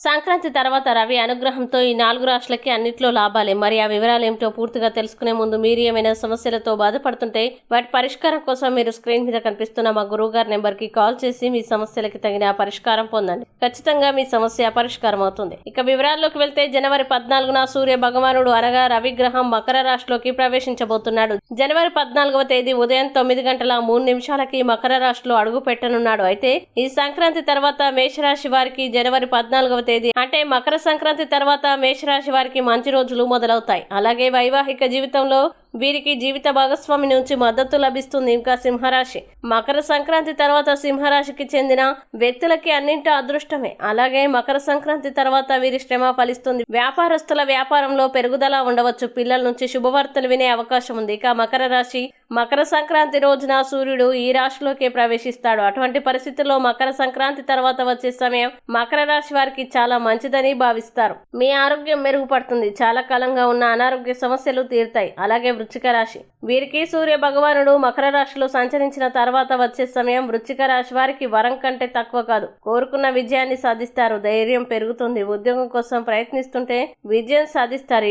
సంక్రాంతి తర్వాత రవి అనుగ్రహంతో ఈ 4 రాశులకి అన్నిట్లో లాభాలే. మరి ఆ వివరాలు ఏమిటో పూర్తిగా తెలుసుకునే ముందు మీరు ఏమైనా సమస్యలతో బాధపడుతుంటే వాటి పరిష్కారం కోసం మీరు స్క్రీన్ మీద కనిపిస్తున్న మా గురువుగారి నెంబర్కి కాల్ చేసి మీ సమస్యలకి తగిన పరిష్కారం పొందండి. ఖచ్చితంగా మీ సమస్య పరిష్కారం అవుతుంది. ఇక వివరాల్లోకి వెళ్తే జనవరి 14న సూర్య భగవానుడు అనగా రవి గ్రహం మకర రాశిలోకి ప్రవేశించబోతున్నాడు. జనవరి 14వ తేదీ ఉదయం 9 గంటల 3 నిమిషాలకి మకర రాశిలో అడుగు పెట్టనున్నాడు. అయితే ఈ సంక్రాంతి తర్వాత మేషరాశి వారికి జనవరి 14వ తేదీ అంటే మకర సంక్రాంతి తర్వాత మేషరాశి వారికి మంచి రోజులు మొదలవుతాయి. అలాగే వైవాహిక జీవితంలో వీరికి జీవిత భాగస్వామి నుంచి మద్దతు లభిస్తుంది. ఇంకా సింహరాశి మకర సంక్రాంతి తర్వాత సింహరాశికి చెందిన వ్యక్తులకి అన్నింటా అదృష్టమే. అలాగే మకర సంక్రాంతి తర్వాత వీరి శ్రమ ఫలిస్తుంది. వ్యాపారస్తుల వ్యాపారంలో పెరుగుదల ఉండవచ్చు. పిల్లల నుంచి శుభవార్తలు వినే అవకాశం ఉంది. ఇక మకర రాశి మకర సంక్రాంతి రోజున సూర్యుడు ఈ రాశిలోకి ప్రవేశిస్తాడు. అటువంటి పరిస్థితుల్లో మకర సంక్రాంతి తర్వాత వచ్చే సమయం మకర రాశి వారికి చాలా మంచిదని భావిస్తారు. మీ ఆరోగ్యం మెరుగుపడుతుంది. చాలా కాలంగా ఉన్న అనారోగ్య సమస్యలు తీరుతాయి. అలాగే వృశ్చిక రాశి వీరికి సూర్య భగవానుడు మకర రాశిలో సంచరించిన తర్వాత వచ్చే సమయం వృశ్చిక రాశి వారికి వరం కంటే తక్కువ కాదు. కోరుకున్న విజయాన్ని సాధిస్తారు. ధైర్యం పెరుగుతుంది. ఉద్యోగం కోసం ప్రయత్నిస్తుంటే విజయం సాధిస్తారు.